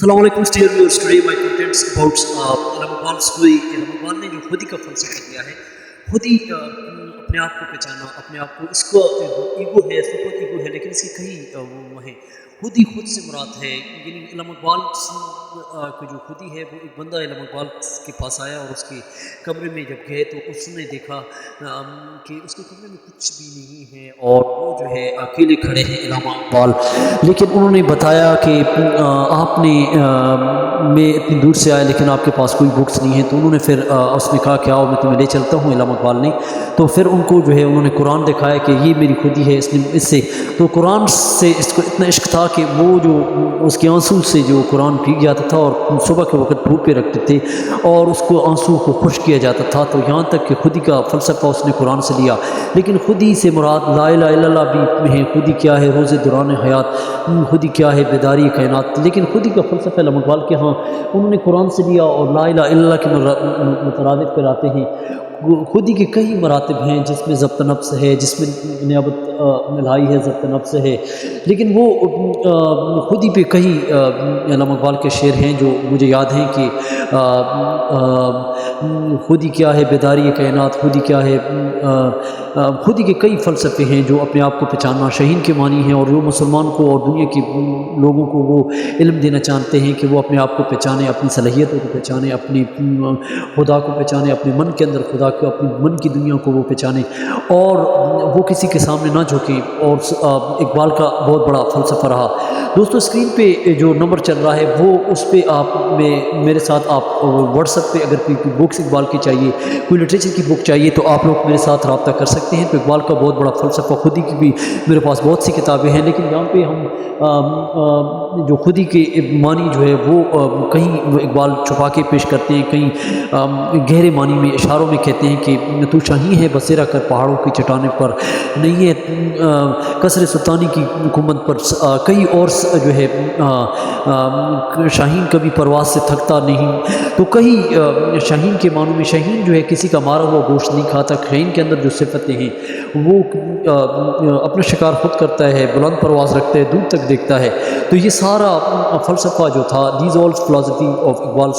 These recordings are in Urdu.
السلام علیکم dear viewers, today my contends about علامہ اقبال سوئی۔ علامہ اقبال نے جو خودی کا فلسفہ دیا ہے، خودی اپنے آپ کو پہچانا، اپنے آپ کو، اس کو ایگو ہے، سپر ایگو ہے، لیکن اس کی کئی وہ ہیں۔ خودی خود سے مراد ہے، یعنی علامہ اقبال کی جو خودی ہے، وہ ایک بندہ علامہ اقبال کے پاس آیا اور اس کے کمرے میں جب گئے تو اس نے دیکھا کہ اس کے کمرے میں کچھ بھی نہیں ہے اور وہ جو ہے اکیلے کھڑے ہیں علامہ اقبال۔ لیکن انہوں نے بتایا کہ آپ نے میں اتنی دور سے آیا لیکن آپ کے پاس کوئی بکس نہیں ہے، تو انہوں نے پھر اس نے کہا کہ آؤ میں تمہیں لے چلتا ہوں علامہ اقبال نے۔ تو پھر ان کو جو ہے انہوں نے قرآن دکھایا کہ یہ میری خودی ہے، اس سے تو قرآن سے اس کو اتنا عشق تھا کہ وہ جو اس کے آنسو سے جو قرآن پی جاتا تھا اور صبح کے وقت دھوپ پہ رکھتے تھے اور اس کو آنسو کو خشک کیا جاتا تھا، تو یہاں تک کہ خودی کا فلسفہ اس نے قرآن سے لیا۔ لیکن خودی سے مراد لا الہ الا اللہ بھی ہے، خودی کیا ہے روز دوران حیات، خودی کیا ہے بیداری کائنات۔ لیکن خودی کا فلسفہ علامہ اقبال کے ہاں انہوں نے قرآن سے لیا اور لا الہ الا اللہ کے مترادف کراتے ہیں۔ خودی کے کئی مراتب ہیں جس میں ضبط نفس ہے، جس میں نیابت الہی ہے، ضبط نفس ہے، لیکن وہ خودی پہ کئی علامہ اقبال کے شعر ہیں جو مجھے یاد ہیں کہ خودی کیا ہے بیداری کائنات، خودی کیا ہے، خودی کے کئی فلسفے ہیں جو اپنے آپ کو پہچاننا شہین کے معنی ہیں، اور جو مسلمان کو اور دنیا کے لوگوں کو وہ علم دینا چاہتے ہیں کہ وہ اپنے آپ کو پہچانے، اپنی صلاحیتوں کو پہچانے، اپنی خدا کو پہچانے، اپنے من کے اندر خدا کو، اپنی من کی دنیا کو وہ پہچانے اور وہ کسی کے سامنے نہ جھکیں۔ اور اقبال کا بہت بڑا فلسفہ رہا۔ دوستو اسکرین پہ جو نمبر چل رہا ہے وہ اس پہ آپ میرے ساتھ آپ واٹس ایپ پہ اگر کوئی بکس اقبال کی چاہیے، کوئی لٹریچر کی بک چاہیے تو آپ لوگ میرے ساتھ رابطہ کر سکتے ہیں۔ تو اقبال کا بہت بڑا فلسفہ، خودی کی بھی میرے پاس بہت سی کتابیں ہیں، لیکن یہاں پہ ہم جو خودی کے معنی جو ہے وہ کہیں وہ اقبال چھپا کے پیش کرتے ہیں، کہیں گہرے معنی میں اشاروں میں کہتے ہیں کہ تو شاہین ہے بسیرا کر پہاڑوں کی چٹانیں پر، نہیں ہے قصر سلطانی کی حکومت پر، کئی اور جو ہے شاہین کبھی پرواز سے تھکتا نہیں۔ تو کئی شاہین کے معنوں میں شاہین جو ہے کسی کا مارا ہوا گوشت نہیں کھاتا، شاہین کے اندر جو صفتیں ہیں وہ اپنا شکار خود کرتا ہے، بلند پرواز رکھتا ہے، دور تک دیکھتا ہے۔ تو یہ سارا فلسفہ جو تھا these all philosophy of Iqbal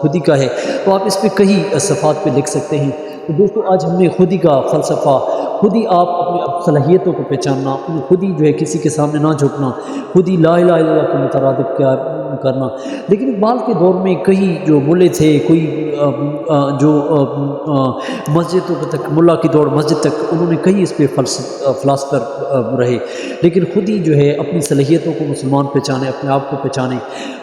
خودی کا ہے، تو آپ اس پہ کئی صفحات پہ لکھ سکتے ہیں۔ تو دوستو آج ہم نے خودی کا فلسفہ، خودی آپ اپنی صلاحیتوں کو پہچاننا، خودی جو ہے کسی کے سامنے نہ جھکنا، خودی لا الہ الا اللہ کے مترادف کیا کرنا۔ لیکن اقبال کے دور میں کئی جو ملے تھے، کوئی جو مسجدوں تک، ملا کی دوڑ مسجد تک، انہوں نے کئی اس پہ فلاسفر رہے، لیکن خودی جو ہے اپنی صلاحیتوں کو مسلمان پہچانے، اپنے آپ کو پہچانے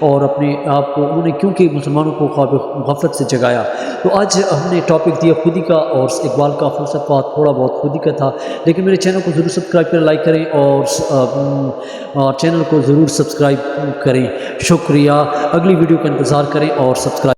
اور اپنے آپ کو انہوں نے کیونکہ مسلمانوں کو خواب غفلت سے جگایا۔ تو آج ہم نے ٹاپک دیا خودی کا، اور اقبال کا فلسفہ تھوڑا بہت خودی کا تھا، لیکن میرے چینل کو ضرور سبسکرائب کریں، لائک کریں اور چینل کو ضرور سبسکرائب کریں۔ شکریہ، اگلی ویڈیو کا انتظار کریں اور سبسکرائب